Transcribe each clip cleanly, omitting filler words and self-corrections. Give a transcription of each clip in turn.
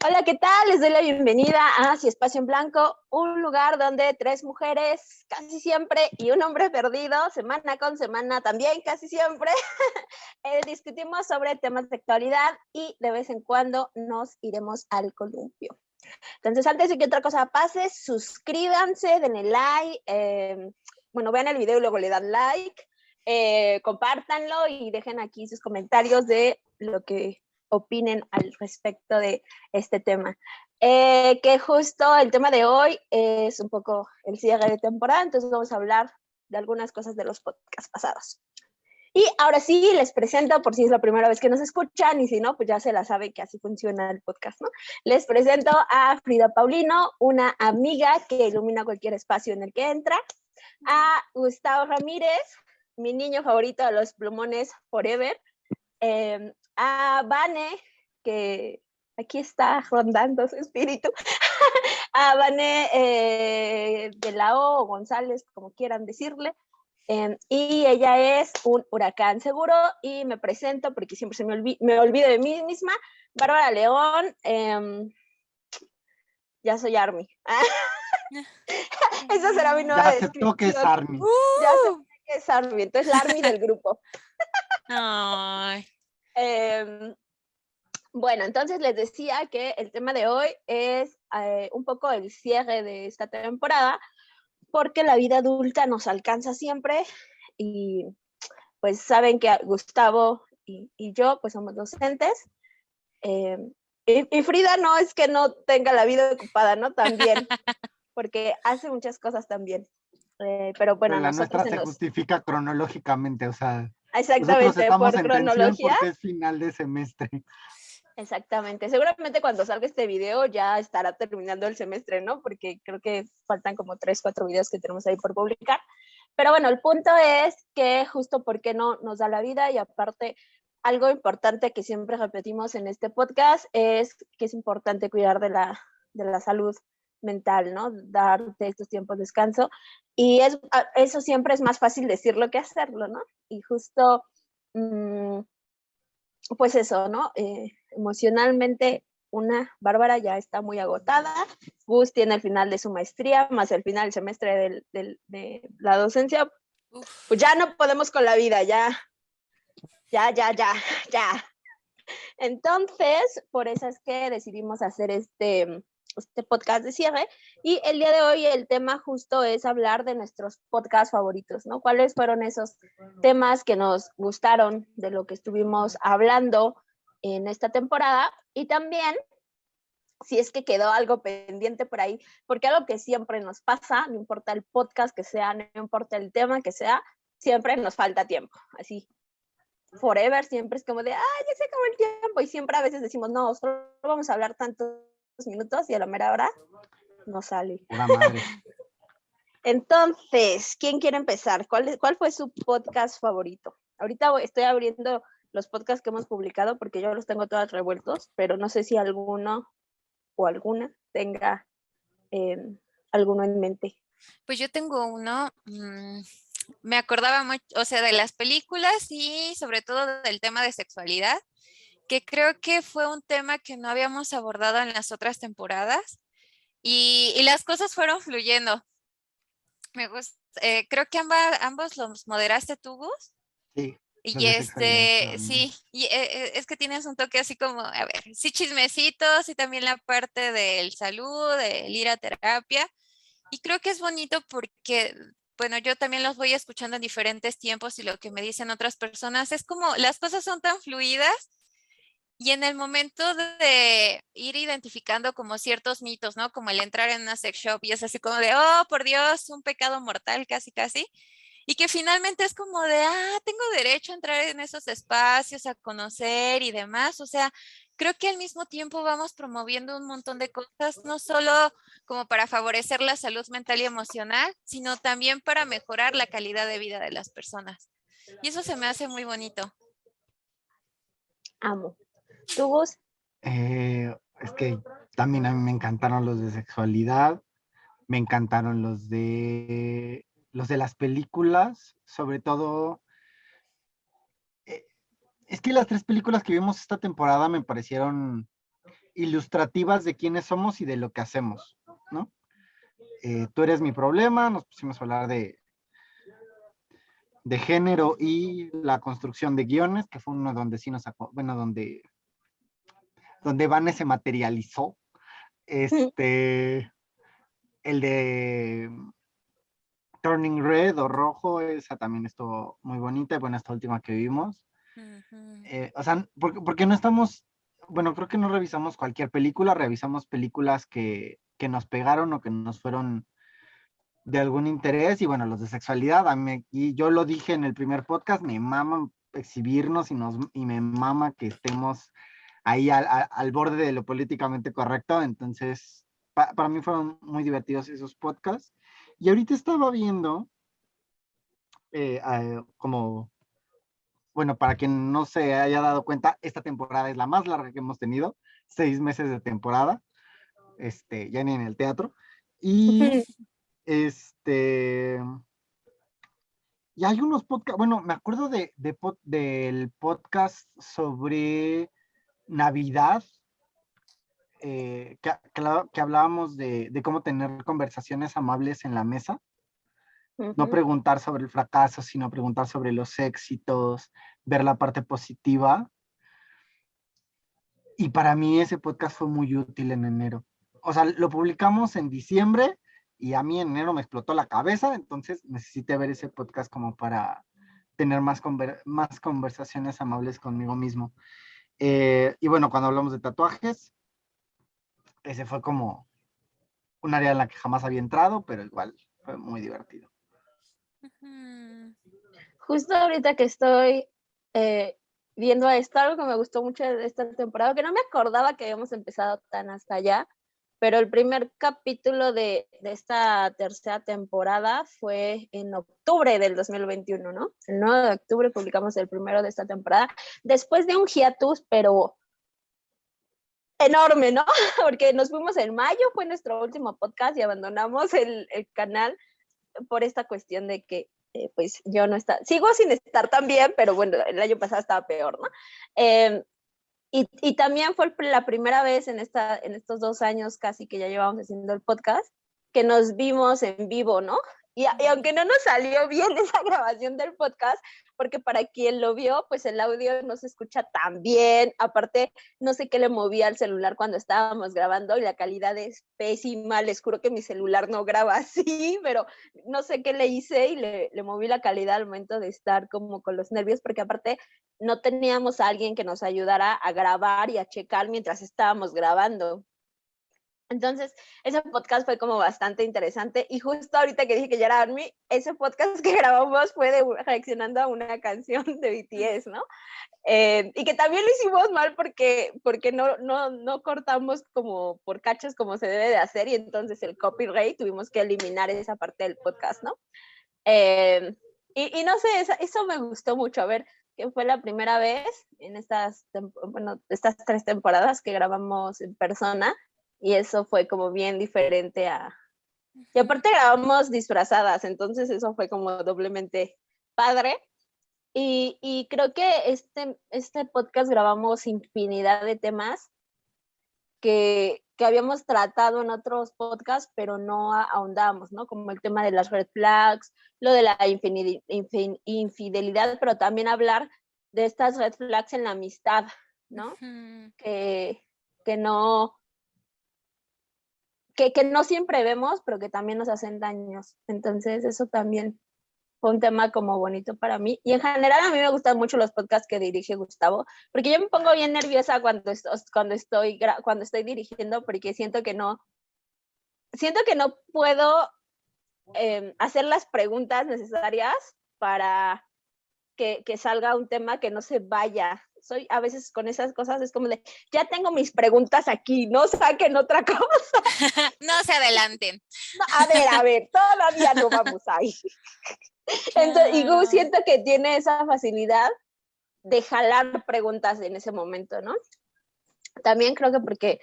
Hola, ¿qué tal? Les doy la bienvenida a Si Espacio en Blanco, un lugar donde tres mujeres casi siempre y un hombre perdido, semana con semana también casi siempre, discutimos sobre temas de actualidad y de vez en cuando nos iremos al columpio. Entonces, antes de que otra cosa pase, suscríbanse, denle like, vean el video y luego le dan like, compártanlo y dejen aquí sus comentarios de lo que opinen al respecto de este tema. Que justo el tema de hoy es un poco el cierre de temporada, entonces vamos a hablar de algunas cosas de los podcasts pasados. Y ahora sí, les presento, por si es la primera vez que nos escuchan, y si no, pues ya se la sabe que así funciona el podcast, ¿no? Les presento a Frida Paulino, una amiga que ilumina cualquier espacio en el que entra, a Gustavo Ramírez, mi niño favorito de los plumones forever, a Vane, que aquí está rondando su espíritu, a Vane de la O González, como quieran decirle, y ella es un huracán seguro, y me presento porque siempre me olvido de mí misma, Bárbara León, ya soy Army. Esa será mi nueva descripción. Ya aceptó que es Army. Ya acepté que es Army, entonces la Army del grupo. Ay. Bueno, entonces les decía que el tema de hoy es un poco el cierre de esta temporada, porque la vida adulta nos alcanza siempre y pues saben que Gustavo y yo pues somos docentes, y Frida no es que no tenga la vida ocupada, ¿no? También, porque hace muchas cosas también. Pero bueno, pero la nuestra se justifica cronológicamente, o sea, exactamente, nosotros estamos por en cronología. tensión porque es final de semestre. Exactamente, seguramente cuando salga este video ya estará terminando el semestre, ¿no? Porque creo que faltan como 3-4 videos que tenemos ahí por publicar. Pero bueno, el punto es que justo porque no nos da la vida, y aparte algo importante que siempre repetimos en este podcast es que es importante cuidar de la salud mental, ¿no? Darte estos tiempos de descanso, y eso siempre es más fácil decirlo que hacerlo, ¿no? Y justo, pues eso, ¿no? Emocionalmente, Bárbara ya está muy agotada, Gus tiene el final de su maestría, más el final del semestre de la docencia. Pues ya no podemos con la vida, ya. Entonces, por eso es que decidimos hacer este podcast de cierre, y el día de hoy el tema justo es hablar de nuestros podcasts favoritos, ¿no? ¿Cuáles fueron esos temas que nos gustaron de lo que estuvimos hablando en esta temporada? Y también, si es que quedó algo pendiente por ahí, porque algo que siempre nos pasa, no importa el podcast que sea, no importa el tema que sea, siempre nos falta tiempo, así. Forever, siempre es como de, ya se acabó el tiempo, y siempre a veces decimos, no, solo vamos a hablar tantos minutos, y a la mera hora no sale. Pura madre. Entonces, ¿quién quiere empezar? ¿Cuál fue su podcast favorito? Ahorita estoy abriendo los podcasts que hemos publicado porque yo los tengo todos revueltos, pero no sé si alguno o alguna tenga alguno en mente. Pues yo tengo uno, me acordaba mucho, o sea, de las películas y sobre todo del tema de sexualidad, que creo que fue un tema que no habíamos abordado en las otras temporadas, y las cosas fueron fluyendo. Me gusta, creo que ambos los moderaste tú, Gus. Sí. Y sí, y es que tienes un toque así como, a ver, sí, chismecitos, y también la parte del salud, del ir a terapia. Y creo que es bonito porque, bueno, yo también los voy escuchando en diferentes tiempos, y lo que me dicen otras personas es como las cosas son tan fluidas, y en el momento de ir identificando como ciertos mitos, ¿no? Como el entrar en una sex shop y es así como de, oh, por Dios, un pecado mortal, casi, casi. Y que finalmente es como de, tengo derecho a entrar en esos espacios, a conocer y demás. O sea, creo que al mismo tiempo vamos promoviendo un montón de cosas, no solo como para favorecer la salud mental y emocional, sino también para mejorar la calidad de vida de las personas. Y eso se me hace muy bonito. Amo. ¿Tú, Gus? Es que también a mí me encantaron los de sexualidad, me encantaron los de las películas, sobre todo. Es que las 3 películas que vimos esta temporada me parecieron ilustrativas de quiénes somos y de lo que hacemos, ¿no? Tú eres mi problema, nos pusimos a hablar de género y la construcción de guiones, que fue uno donde sí nos sacó, bueno, donde Vane se materializó. El de Turning Red o Rojo, esa también estuvo muy bonita, y bueno, esta última que vimos. O sea, ¿por qué no estamos, bueno, creo que no revisamos cualquier película, revisamos películas que nos pegaron o que nos fueron de algún interés, y bueno, los de sexualidad, y yo lo dije en el primer podcast, me mama exhibirnos y me mama que estemos ahí al borde de lo políticamente correcto. Entonces para mí fueron muy divertidos esos podcasts. Y ahorita estaba viendo como, bueno, para quien no se haya dado cuenta, esta temporada es la más larga que hemos tenido, 6 meses de temporada, ya ni en el teatro. Y y hay unos podcasts, bueno, me acuerdo del podcast sobre Navidad, que hablábamos de cómo tener conversaciones amables en la mesa. No preguntar sobre el fracaso, sino preguntar sobre los éxitos, ver la parte positiva. Y para mí ese podcast fue muy útil en enero. O sea, lo publicamos en diciembre y a mí en enero me explotó la cabeza, entonces necesité ver ese podcast como para tener más conversaciones amables conmigo mismo. Y bueno, cuando hablamos de tatuajes, ese fue como un área en la que jamás había entrado, pero igual fue muy divertido. Justo ahorita que estoy viendo esto, algo que me gustó mucho de esta temporada, que no me acordaba que habíamos empezado tan hasta allá, pero el primer capítulo de esta tercera temporada fue en octubre del 2021, ¿no? El 9 de octubre publicamos el primero de esta temporada, después de un hiatus, pero enorme, ¿no? Porque nos fuimos en mayo, fue nuestro último podcast y abandonamos el canal por esta cuestión de que pues yo no estaba, sigo sin estar tan bien, pero bueno, el año pasado estaba peor, ¿no? Y también fue la primera vez en estos 2 años casi que ya llevamos haciendo el podcast, que nos vimos en vivo, ¿no? Y aunque no nos salió bien esa grabación del podcast, porque para quien lo vio, pues el audio no se escucha tan bien. Aparte, no sé qué le movía al celular cuando estábamos grabando y la calidad es pésima. Les juro que mi celular no graba así, pero no sé qué le hice y le moví la calidad al momento de estar como con los nervios, porque aparte no teníamos a alguien que nos ayudara a grabar y a checar mientras estábamos grabando. Entonces, ese podcast fue como bastante interesante, y justo ahorita que dije que ya era ARMY, ese podcast que grabamos fue reaccionando a una canción de BTS, ¿no? Y que también lo hicimos mal porque no cortamos como por cachos como se debe de hacer, y entonces el copyright tuvimos que eliminar esa parte del podcast, ¿no? Y no sé, eso me gustó mucho, a ver, que fue la primera vez en estas 3 temporadas que grabamos en persona, y eso fue como bien diferente y aparte grabamos disfrazadas, entonces eso fue como doblemente padre. Y creo que este podcast grabamos infinidad de temas que habíamos tratado en otros podcasts, pero no ahondamos, ¿no? Como el tema de las red flags, lo de la infidelidad, pero también hablar de estas red flags en la amistad, ¿no? Que no siempre vemos, pero que también nos hacen daños. Entonces, eso también fue un tema como bonito para mí. Y en general a mí me gustan mucho los podcasts que dirige Gustavo, porque yo me pongo bien nerviosa cuando estoy dirigiendo, porque siento que no puedo hacer las preguntas necesarias para que salga un tema que no se vaya. Soy a veces con esas cosas, es como de, ya tengo mis preguntas aquí, no saquen otra cosa. No se adelanten. No, a ver, todavía no vamos ahí. Entonces, y Gu siento que tiene esa facilidad de jalar preguntas en ese momento, ¿no? También creo que porque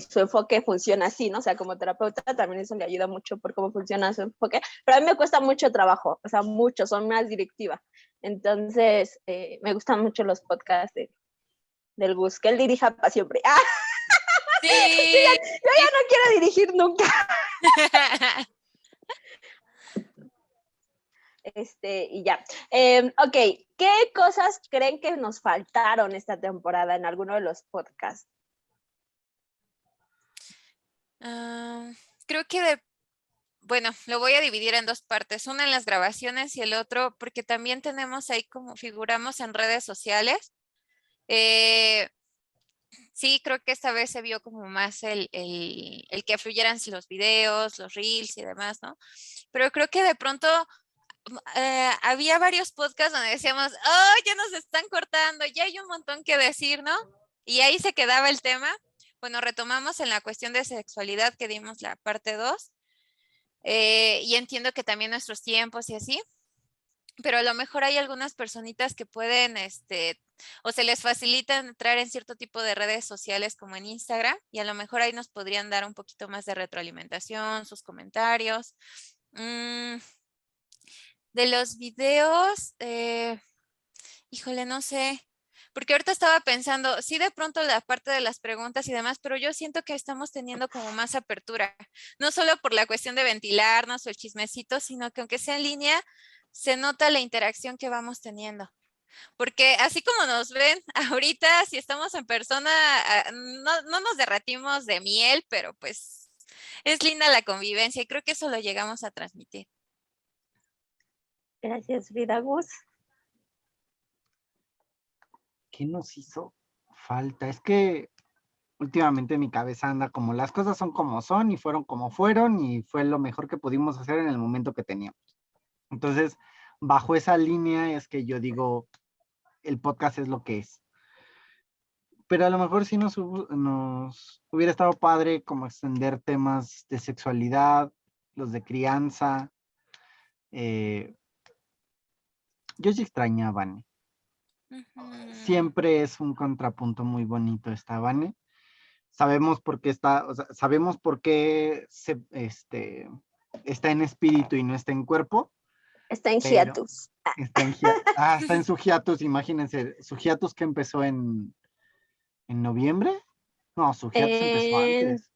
su enfoque funciona así, ¿no? O sea, como terapeuta también eso le ayuda mucho por cómo funciona su enfoque, pero a mí me cuesta mucho trabajo, o sea, mucho, son más directiva. Entonces, me gustan mucho los podcasts del Gus, que él dirija para siempre. ¡Ah! Sí. Yo ya no quiero dirigir nunca. Y ya. Ok, ¿qué cosas creen que nos faltaron esta temporada en alguno de los podcasts? Creo que bueno, lo voy a dividir en dos partes, una en las grabaciones y el otro, porque también tenemos ahí como figuramos en redes sociales. Sí, creo que esta vez se vio como más el que fluyeran los videos, los reels y demás, ¿no? Pero creo que de pronto había varios podcasts donde decíamos, oh, ya nos están cortando, ya hay un montón que decir, ¿no? Y ahí se quedaba el tema. Bueno, retomamos en la cuestión de sexualidad que dimos la parte 2. Y entiendo que también nuestros tiempos y así, pero a lo mejor hay algunas personitas que pueden, o se les facilita entrar en cierto tipo de redes sociales como en Instagram, y a lo mejor ahí nos podrían dar un poquito más de retroalimentación, sus comentarios. De los videos, híjole, no sé, porque ahorita estaba pensando, sí, de pronto la parte de las preguntas y demás, pero yo siento que estamos teniendo como más apertura, no solo por la cuestión de ventilarnos o el chismecito, sino que aunque sea en línea, se nota la interacción que vamos teniendo. Porque así como nos ven ahorita, si estamos en persona, no nos derretimos de miel, pero pues es linda la convivencia y creo que eso lo llegamos a transmitir. Gracias, Frida Gus. ¿Qué nos hizo falta? Es que últimamente mi cabeza anda como las cosas son como son y fueron como fueron y fue lo mejor que pudimos hacer en el momento que teníamos. Entonces, bajo esa línea es que yo digo, el podcast es lo que es. Pero a lo mejor sí nos hubiera estado padre como extender temas de sexualidad, los de crianza. Yo sí extraño a Vane. Siempre es un contrapunto muy bonito esta Vane. Sabemos por qué sabemos por qué está en espíritu y no está en cuerpo. Está en hiatus. Está en su hiatus, imagínense, su hiatus que empezó en noviembre. No, su hiatus empezó antes.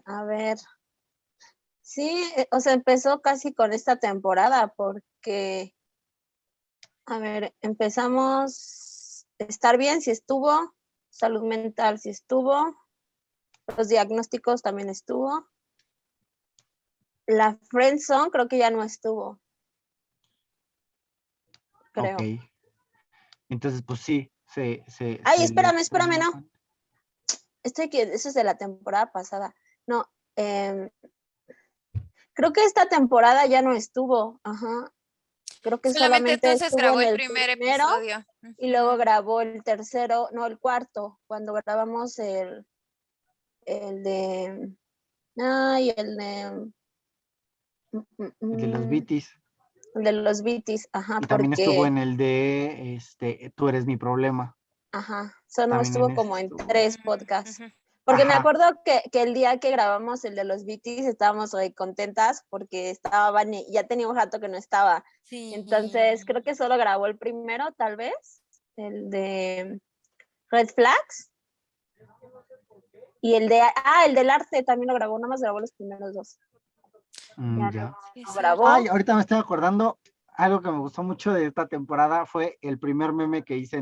A ver. Sí, o sea, empezó casi con esta temporada porque, a ver, empezamos estar bien, si estuvo, salud mental, si estuvo, los diagnósticos también estuvo. La friendzone creo que ya no estuvo. Creo. Ok. Entonces, pues sí, Ay, espérame, no. Eso es de la temporada pasada. No, creo que esta temporada ya no estuvo. Ajá. Creo que solamente entonces estuvo grabó en el primer episodio. Y luego grabó el tercero, no, el cuarto, cuando grabamos el de... Ay, el de... El de los Beaties. El de los Beaties, ajá. Y también estuvo en el de Tú eres mi problema. Ajá, no estuvo como en 3 podcasts. Porque Ajá. me acuerdo que el día que grabamos el de los Beaties estábamos contentas porque estaba Vane, ya tenía un rato que no estaba. Sí. Entonces creo que solo grabó el primero, tal vez, el de Red Flags. Y el del arte también lo grabó, nada más grabó los primeros 2. Ya. Lo grabó. Ay, ahorita me estoy acordando, algo que me gustó mucho de esta temporada fue el primer meme que hice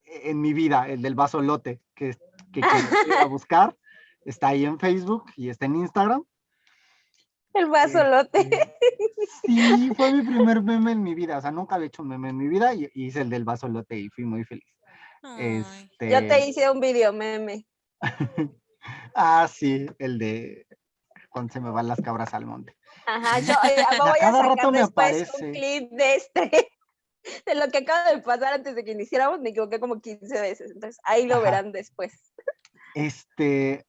en mi vida, el del vaso lote, que quien quiera buscar, está ahí en Facebook y está en Instagram. El vaso lote. Sí, fue mi primer meme en mi vida, o sea, nunca había hecho un meme en mi vida y hice el del vaso lote y fui muy feliz. Yo te hice un video meme. Sí, el de cuando se me van las cabras al monte. Ajá, yo voy a sacar después un clip de lo que acaba de pasar antes de que iniciáramos, me equivoqué como 15 veces, entonces ahí lo verán después.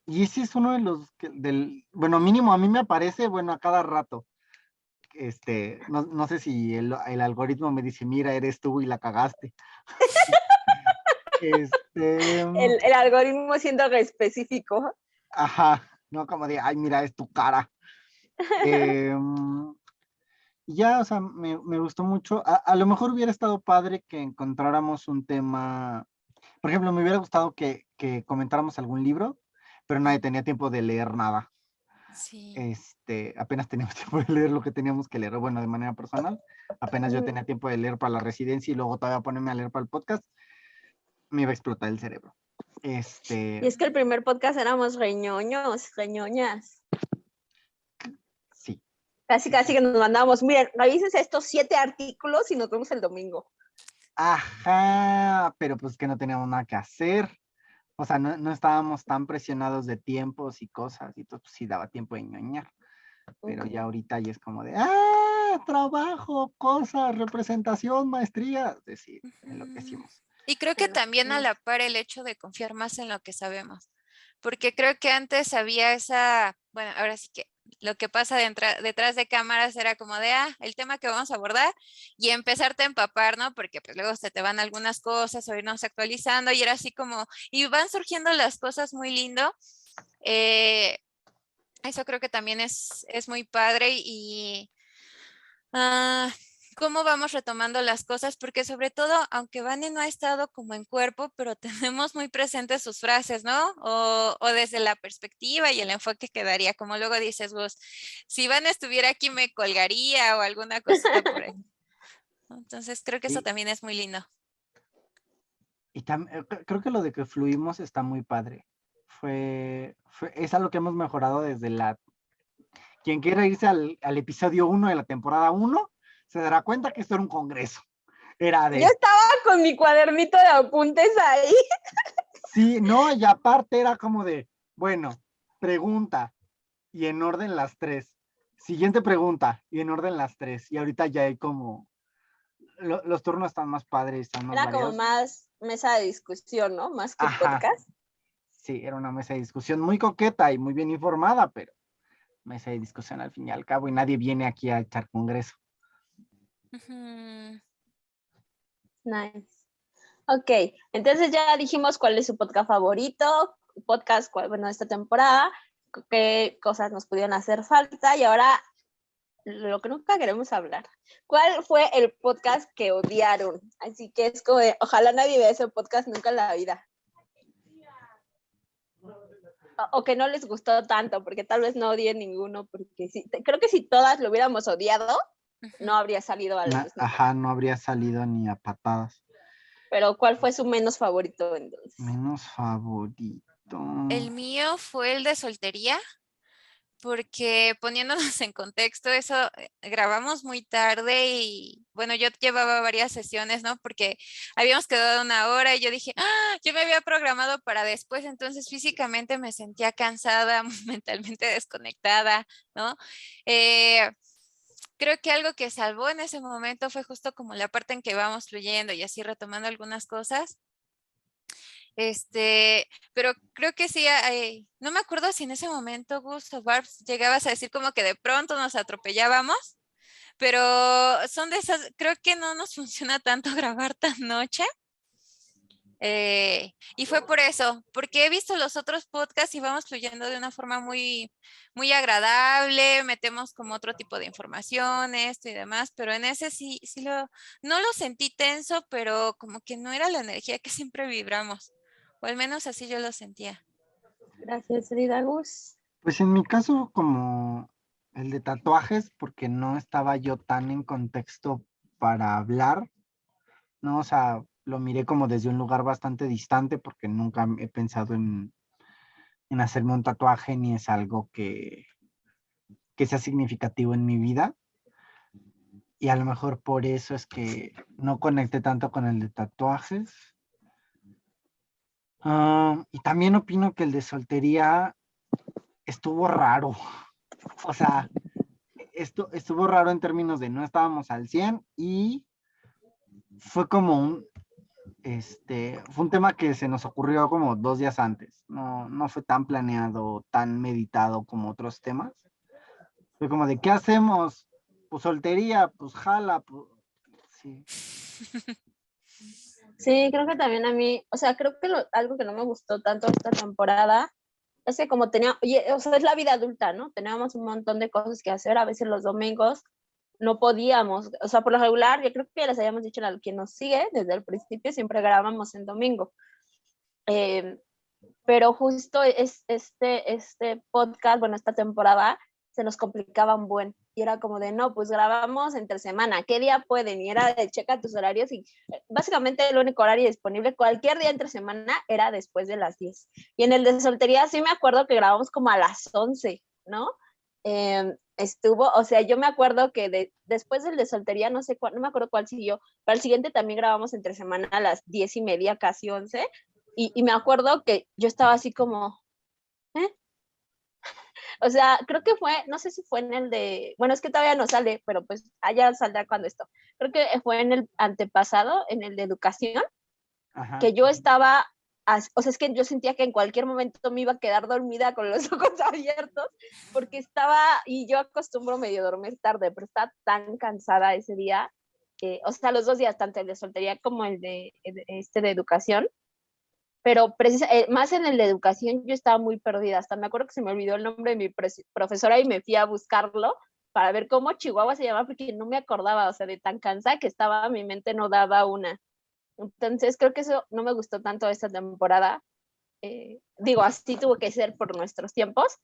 Y ese es uno de los, bueno, mínimo a mí me aparece, bueno, a cada rato. No sé si el algoritmo me dice, mira, eres tú y la cagaste. El algoritmo siendo específico. Ajá, no como de, ay, mira, es tu cara. Ya, o sea, me gustó mucho. A lo mejor hubiera estado padre que encontráramos un tema, Por ejemplo, me hubiera gustado que comentáramos algún libro, pero nadie tenía tiempo de leer nada. Sí. Apenas teníamos tiempo de leer lo que teníamos que leer, bueno, de manera personal. Apenas yo tenía tiempo de leer para la residencia y luego todavía ponerme a leer para el podcast, me iba a explotar el cerebro. Y es que el primer podcast éramos reñoñas. Sí. Casi que nos mandábamos, miren, revísense estos 7 artículos y nos vemos el domingo. Ajá, pero pues que no teníamos nada que hacer. O sea, no estábamos tan presionados de tiempos y cosas, y entonces pues, sí daba tiempo de ñoñar. Pero ya ahorita ya es como de, trabajo, cosas, representación, maestría. Es decir, enloquecimos. Y creo que también a la par el hecho de confiar más en lo que sabemos, porque creo que antes había esa, bueno, ahora sí que lo que pasa detrás de cámaras era como de, el tema que vamos a abordar y empezarte a empapar, ¿no? Porque pues luego se te van algunas cosas o irnos actualizando y era así como, y van surgiendo las cosas muy lindo. Eso creo que también es muy padre y cómo vamos retomando las cosas, porque sobre todo, aunque Vane no ha estado como en cuerpo, pero tenemos muy presentes sus frases, ¿no? O desde la perspectiva y el enfoque que daría, como luego dices vos, si Vane estuviera aquí me colgaría o alguna cosita por ahí. Entonces creo que eso también es muy lindo. Y creo que lo de que fluimos está muy padre. Es algo que hemos mejorado desde quien quiera irse al episodio 1 de la temporada 1, se dará cuenta que esto era un congreso. Yo estaba con mi cuadernito de apuntes ahí. Sí, no, y aparte era como de, bueno, pregunta, y en orden las 3. Siguiente pregunta, y en orden las 3. Y ahorita ya hay como, los turnos están más padres, están más variados. Era como más mesa de discusión, ¿no? Más que podcast. Sí, era una mesa de discusión muy coqueta y muy bien informada, pero mesa de discusión al fin y al cabo, y nadie viene aquí a echar congreso. Nice. Ok, entonces ya dijimos cuál es su podcast favorito, bueno, esta temporada, qué cosas nos pudieron hacer falta y ahora lo que nunca queremos hablar. ¿Cuál fue el podcast que odiaron? Así que es como de, ojalá nadie vea ese podcast nunca en la vida. O que no les gustó tanto, porque tal vez no odien ninguno, porque sí, creo que si todas lo hubiéramos odiado, no habría salido a la vez. No habría salido ni a patadas. Pero ¿cuál fue su menos favorito entonces? Menos favorito. El mío fue el de soltería, porque poniéndonos en contexto, eso grabamos muy tarde y bueno, yo llevaba varias sesiones, ¿no? Porque habíamos quedado 1 hora y yo dije, yo me había programado para después, entonces físicamente me sentía cansada, mentalmente desconectada, ¿no? Creo que algo que salvó en ese momento fue justo como la parte en que vamos fluyendo y así retomando algunas cosas. Pero creo que sí, no me acuerdo si en ese momento, Gus o Barbs, llegabas a decir como que de pronto nos atropellábamos, pero son de esas, creo que no nos funciona tanto grabar tan noche. Y fue por eso, porque he visto los otros podcasts y vamos fluyendo de una forma muy, muy agradable, metemos como otro tipo de información, esto y demás, pero en ese sí no lo sentí tenso, pero como que no era la energía que siempre vibramos, o al menos así yo lo sentía. Gracias, Frida Gus. Pues en mi caso, como el de tatuajes, porque no estaba yo tan en contexto para hablar, ¿no? O sea, lo miré como desde un lugar bastante distante porque nunca he pensado en hacerme un tatuaje ni es algo que sea significativo en mi vida. Y a lo mejor por eso es que no conecté tanto con el de tatuajes. Y también opino que el de soltería estuvo raro. O sea, estuvo raro en términos de no estábamos al 100 y fue como fue un tema que se nos ocurrió como 2 días antes. No fue tan planeado, tan meditado como otros temas. Fue como de, ¿qué hacemos? Pues soltería, pues jala, pues sí. Sí, creo que también a mí, o sea, creo que algo que no me gustó tanto esta temporada es que como o sea, es la vida adulta, ¿no? Teníamos un montón de cosas que hacer, a veces los domingos no podíamos, o sea, por lo regular, yo creo que ya les habíamos dicho a quien nos sigue desde el principio, siempre grabamos en domingo, Pero justo este podcast, bueno, esta temporada, se nos complicaba un buen. Y era como de, no, pues grabamos entre semana, ¿qué día pueden? Y era de checa tus horarios y básicamente el único horario disponible cualquier día entre semana era después de las 10. Y en el de soltería sí me acuerdo que grabamos como a las 11, ¿no? Estuvo, o sea, yo me acuerdo que después del de soltería, no sé cuál, no me acuerdo cuál siguió, pero al siguiente también grabamos entre semana a las 10:30, casi 11, y me acuerdo que yo estaba así como, ¿eh? O sea, creo que fue, no sé si fue en el de, bueno, es que todavía no sale, pero pues allá saldrá cuando esto. Creo que fue en el antepasado, en el de educación, Ajá. que yo estaba, o sea, es que yo sentía que en cualquier momento me iba a quedar dormida con los ojos abiertos, porque estaba, y yo acostumbro medio dormir tarde, pero estaba tan cansada ese día, o sea, los 2 días, tanto el de soltería como el de educación, pero más en el de educación yo estaba muy perdida, hasta me acuerdo que se me olvidó el nombre de mi profesora y me fui a buscarlo para ver cómo Chihuahua se llamaba, porque no me acordaba, o sea, de tan cansada que estaba, mi mente no daba una. Entonces creo que eso no me gustó tanto esta temporada. Digo, así tuvo que ser por nuestros tiempos,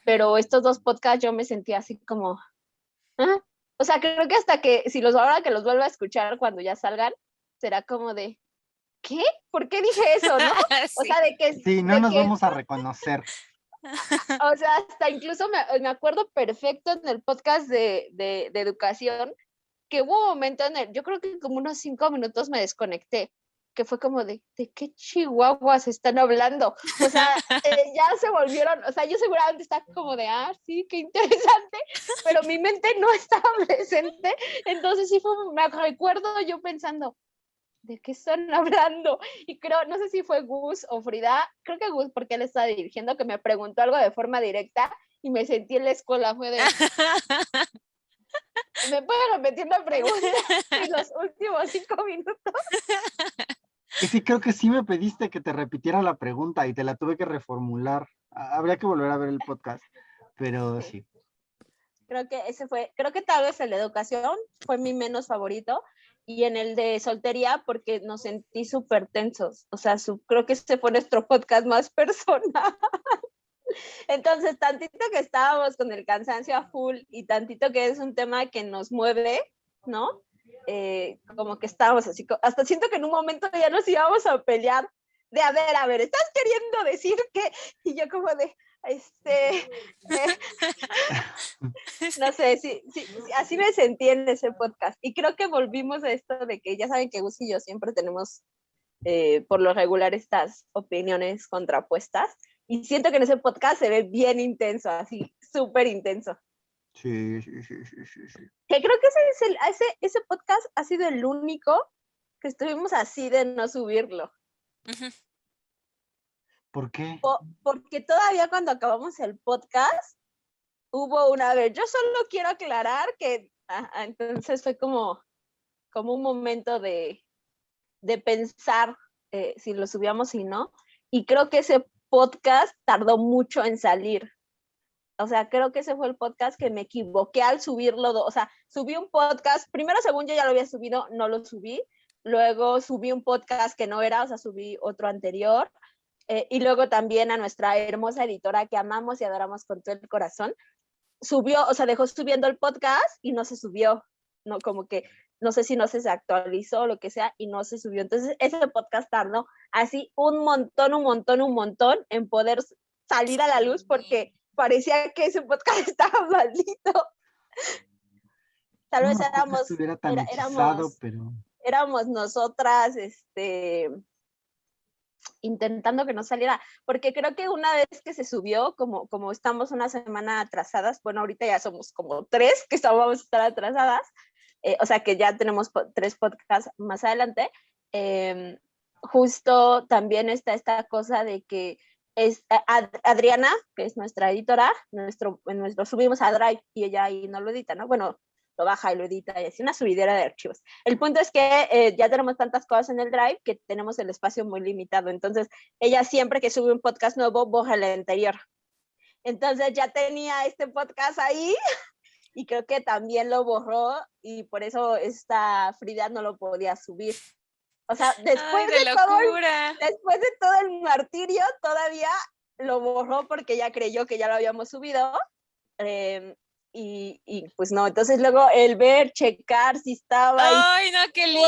pero estos 2 podcasts yo me sentía así como, ¿ah? O sea, creo que hasta que, si ahora que los vuelva a escuchar cuando ya salgan, será como de, ¿qué? ¿Por qué dije eso, no? O Sí. sea, Sí, no nos vamos a reconocer. O sea, hasta incluso me acuerdo perfecto en el podcast de educación, que hubo un momento yo creo que como unos 5 minutos me desconecté, que fue como ¿de qué chihuahuas están hablando? O sea, ya se volvieron, o sea, yo seguramente estaba como sí, qué interesante, pero mi mente no estaba presente, entonces sí me recuerdo yo pensando, ¿de qué están hablando? Y creo, no sé si fue Gus o Frida, creo que Gus, porque él estaba dirigiendo, que me preguntó algo de forma directa y me sentí en la escuela, fue de, ¿me puedo repetir la pregunta en los últimos 5 minutos? Y sí, creo que sí me pediste que te repitiera la pregunta y te la tuve que reformular. Habría que volver a ver el podcast, pero sí. Creo que tal vez el de educación fue mi menos favorito, y en el de soltería porque nos sentí súper tensos, o sea, creo que ese fue nuestro podcast más personal. Entonces, tantito que estábamos con el cansancio a full y tantito que es un tema que nos mueve, ¿no? Como que estábamos así, hasta siento que en un momento ya nos íbamos a pelear de, a ver, ¿estás queriendo decir que? Y yo como de, no sé, sí, así me sentí en ese podcast. Y creo que volvimos a esto de que ya saben que Gus y yo siempre tenemos por lo regular estas opiniones contrapuestas. Y siento que en ese podcast se ve bien intenso, así, súper intenso. Sí. Que creo que ese podcast ha sido el único que estuvimos así de no subirlo. ¿Por qué? Porque todavía cuando acabamos el podcast, hubo una vez, yo solo quiero aclarar que, entonces fue como un momento de pensar si lo subíamos y no, y creo que ese podcast tardó mucho en salir. O sea, creo que ese fue el podcast que me equivoqué al subirlo. O sea, subí un podcast, primero según yo ya lo había subido, no lo subí. Luego subí un podcast que no era, o sea, subí otro anterior. Y luego también a nuestra hermosa editora que amamos y adoramos con todo el corazón, subió, o sea, dejó subiendo el podcast y no se subió. No, como que no sé si no se actualizó o lo que sea y no se subió. Entonces, ese podcast tardó así un montón en poder salir a la luz porque parecía que ese podcast estaba maldito. Tal vez éramos nosotras, intentando que no saliera, porque creo que una vez que se subió, como estamos una semana atrasadas, bueno, ahorita ya somos como 3 que vamos a estar atrasadas, o sea que ya tenemos 3 podcasts más adelante, justo también está esta cosa de que es Adriana, que es nuestra editora, nuestro subimos a Drive y ella ahí no lo edita, ¿no? Bueno, lo baja y lo edita y así una subidera de archivos. El punto es que ya tenemos tantas cosas en el Drive que tenemos el espacio muy limitado. Entonces, ella siempre que sube un podcast nuevo, borra el anterior. Entonces, ya tenía este podcast ahí y creo que también lo borró y por eso esta Frida no lo podía subir. O sea, Ay, de locura. después de todo el martirio, todavía lo borró porque ya creyó que ya lo habíamos subido. Y pues no, entonces luego el ver, checar si estaba y Ay, no, qué lío.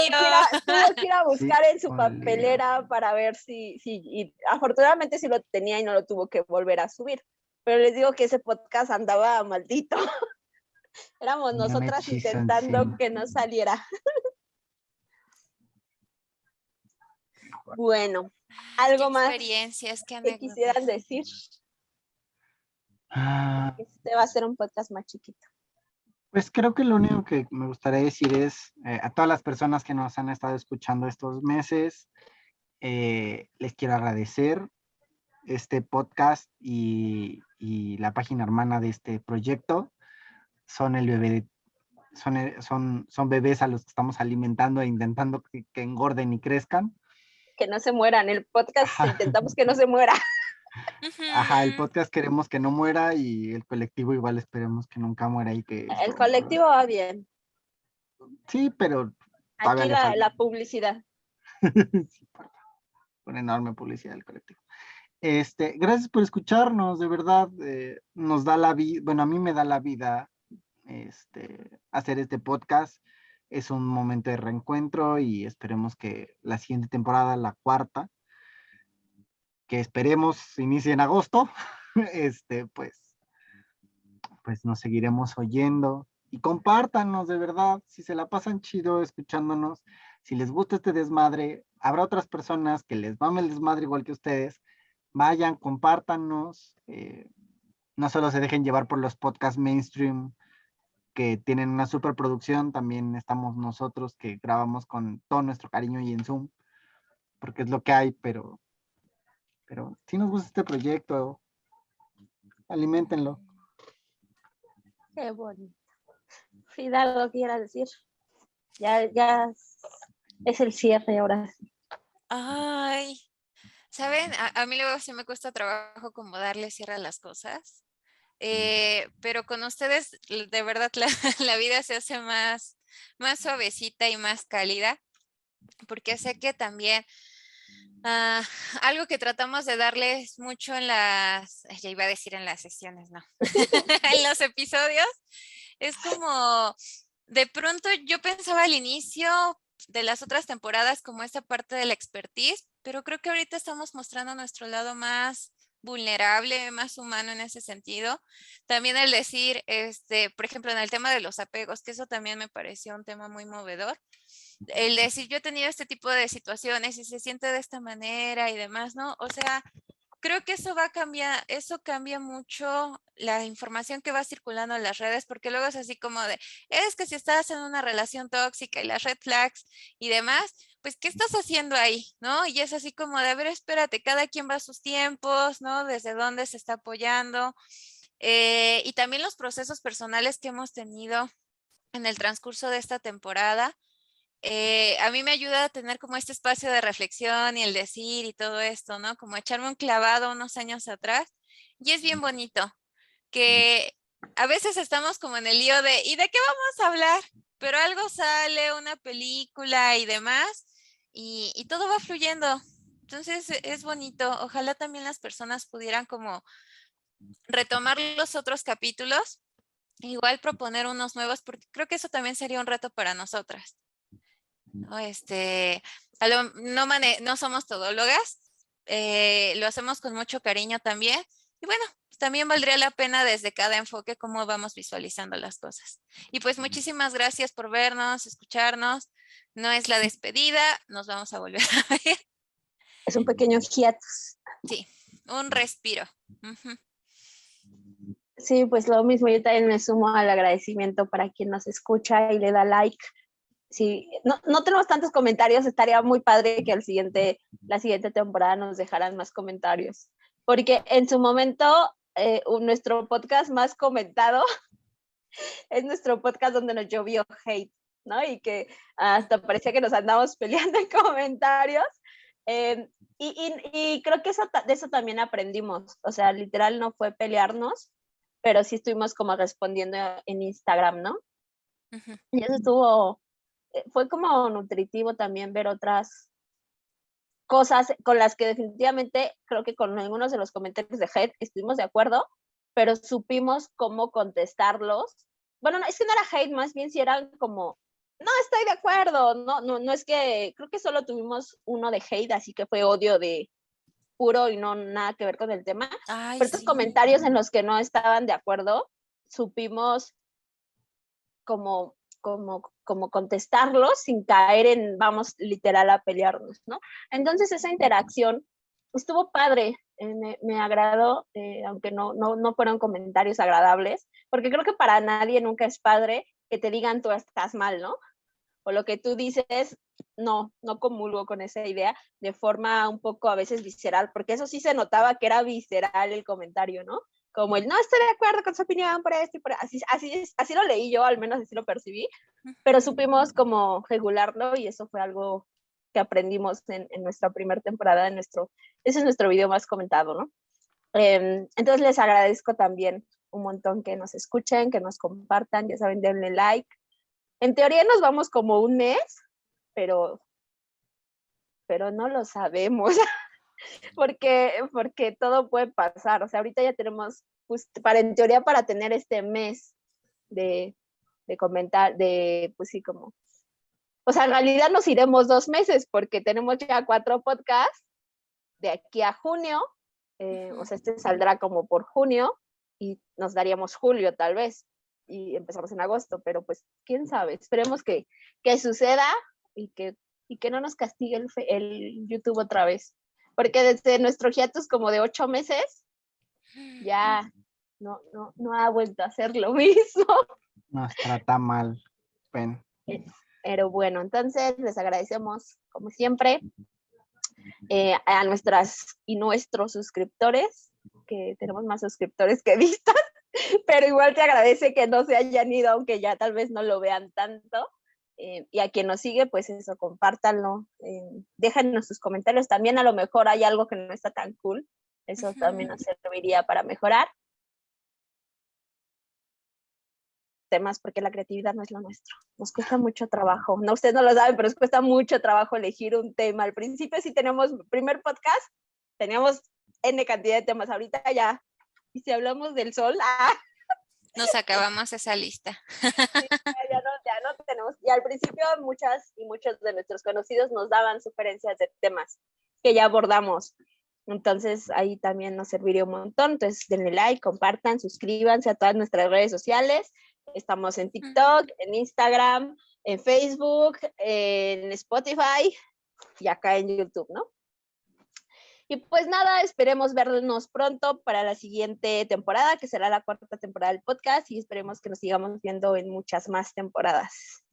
tuvo que ir a Sí, buscar en su un papelera para ver y afortunadamente sí lo tenía y no lo tuvo que volver a subir. Pero les digo que ese podcast andaba maldito. Éramos tenía un nosotras hechizo intentando encima. que no saliera. Bueno, Qué algo más experiencias, qué que anécdotas. quisieran decir. Ah, Este va a ser un podcast más chiquito. pues creo que lo único que me gustaría decir es a todas las personas que nos han estado escuchando estos meses, les quiero agradecer este podcast y la página hermana de este proyecto. Son el bebé son bebés a los que estamos alimentando e intentando que engorden y crezcan. Que no se mueran. El podcast Ajá, intentamos que no se muera. ajá, el Ujú. podcast queremos que no muera y el colectivo igual esperemos que nunca muera y que El esto... colectivo va bien. Sí, pero todavía Aquí le falta. la publicidad. Sí, una enorme publicidad del colectivo. Gracias por escucharnos, de verdad, nos da la vida, bueno, a mí me da la vida hacer este podcast. Es un momento de reencuentro y esperemos que la siguiente temporada, la cuarta, que esperemos inicie en agosto, pues, pues nos seguiremos oyendo y compártanos de verdad, si se la pasan chido escuchándonos, si les gusta este desmadre, habrá otras personas que les mame el desmadre igual que ustedes, vayan, compártanos, no solo se dejen llevar por los podcasts mainstream que tienen una superproducción, también estamos nosotros que grabamos con todo nuestro cariño y en Zoom, porque es lo que hay, pero si nos gusta este proyecto, aliméntenlo. Qué bonito. Frida, ¿algo quieras decir? Ya es el cierre ahora sí. Ay, ¿saben? A mí luego sí me cuesta trabajo como darle cierre a las cosas. Pero con ustedes, de verdad, la vida se hace más suavecita y más cálida, porque sé que también ah, algo que tratamos de darles mucho ya iba a decir en las sesiones, no, en los episodios, es como, de pronto yo pensaba al inicio de las otras temporadas como esta parte de la expertise, pero creo que ahorita estamos mostrando nuestro lado más vulnerable, más humano en ese sentido. También el decir, por ejemplo, en el tema de los apegos, que eso también me pareció un tema muy movedor. El decir, yo he tenido este tipo de situaciones y se siente de esta manera y demás, ¿no? O sea, creo que eso va a cambiar, eso cambia mucho la información que va circulando en las redes, porque luego es así como es que si estás en una relación tóxica y las red flags y demás, pues, ¿qué estás haciendo ahí? ¿No? Y es así como a ver, espérate, cada quien va a sus tiempos, ¿no? Desde dónde se está apoyando. Y también los procesos personales que hemos tenido en el transcurso de esta temporada. A mí me ayuda a tener como este espacio de reflexión y el decir y todo esto, ¿no? Como echarme un clavado unos años atrás. Y es bien bonito que a veces estamos como en el lío ¿y de qué vamos a hablar? Pero algo sale, una película y demás, y todo va fluyendo. Entonces es bonito. Ojalá también las personas pudieran como retomar los otros capítulos, igual proponer unos nuevos, porque creo que eso también sería un reto para nosotras. ¿No? No somos todólogas, lo hacemos con mucho cariño también. Y bueno, pues también valdría la pena desde cada enfoque cómo vamos visualizando las cosas. Y pues muchísimas gracias por vernos, escucharnos. No es la despedida, nos vamos a volver a ver. Es un pequeño hiatus. Sí, un respiro. Ujú. Sí, pues lo mismo, yo también me sumo al agradecimiento para quien nos escucha y le da like. Sí, no tenemos tantos comentarios, estaría muy padre que la siguiente temporada nos dejaran más comentarios, porque en su momento nuestro podcast más comentado es nuestro podcast donde nos llovió hate, ¿no? Y que hasta parecía que nos andamos peleando en comentarios. Y creo que de eso también aprendimos, o sea, literal no fue pelearnos, pero sí estuvimos como respondiendo en Instagram, ¿no? Ujú. Y eso fue como nutritivo también ver cosas con las que definitivamente creo que con algunos de los comentarios de hate estuvimos de acuerdo, pero supimos cómo contestarlos. Bueno, no, es que no era hate, más bien si eran como, no estoy de acuerdo, no es que, creo que solo tuvimos uno de hate, así que fue odio de puro y no nada que ver con el tema. Ay, pero estos sí. comentarios en los que no estaban de acuerdo, supimos como contestarlos sin caer en, vamos, literal a pelearnos, ¿no? Entonces esa interacción estuvo padre, me agradó, aunque no fueron comentarios agradables, porque creo que para nadie nunca es padre que te digan tú estás mal, ¿no? O lo que tú dices, no comulgo con esa idea de forma un poco a veces visceral, porque eso sí se notaba que era visceral el comentario, ¿no? Como el no estoy de acuerdo con su opinión por esto y por así lo leí yo, al menos así lo percibí, pero supimos como regularlo y eso fue algo que aprendimos en nuestra primera temporada, ese es nuestro video más comentado, ¿no? Entonces les agradezco también un montón que nos escuchen, que nos compartan, ya saben, denle like. En teoría nos vamos como un mes, pero no lo sabemos, porque todo puede pasar. O sea, ahorita ya tenemos, pues, en teoría para tener este mes de comentar, pues sí, como, o sea, en realidad nos iremos 2 meses porque tenemos ya 4 podcasts de aquí a junio, o sea, este saldrá como por junio y nos daríamos julio tal vez y empezamos en agosto, pero pues quién sabe, esperemos que suceda y que no nos castigue el YouTube otra vez, porque desde nuestro hiatus como de 8 meses ya no ha vuelto a hacer lo mismo. Nos trata mal, Pen. Pero bueno, entonces les agradecemos como siempre a nuestras y nuestros suscriptores, que tenemos más suscriptores que vistas, pero igual te agradece que no se hayan ido, aunque ya tal vez no lo vean tanto. Y a quien nos sigue, pues eso, compártanlo, déjanos sus comentarios. También a lo mejor hay algo que no está tan cool, eso también nos serviría para mejorar temas, porque la creatividad no es lo nuestro, nos cuesta mucho trabajo, no, ustedes no lo saben, pero nos cuesta mucho trabajo elegir un tema. Al principio sí tenemos, primer podcast, teníamos N cantidad de temas, ahorita ya, y si hablamos del sol, nos acabamos esa lista. Sí, ya no tenemos, y al principio muchos de nuestros conocidos nos daban sugerencias de temas que ya abordamos, entonces ahí también nos serviría un montón. Entonces denle like, compartan, suscríbanse a todas nuestras redes sociales, estamos en TikTok, en Instagram, en Facebook, en Spotify y acá en YouTube, ¿no? Y pues nada, esperemos vernos pronto para la siguiente temporada, que será la 4ª temporada del podcast, y esperemos que nos sigamos viendo en muchas más temporadas.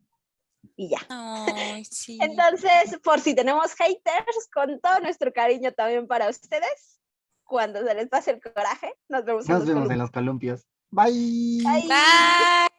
Y ya. Ay, sí. Entonces, por si tenemos haters, con todo nuestro cariño también para ustedes, cuando se les pase el coraje, nos vemos en los columpios. Bye. Bye. Bye.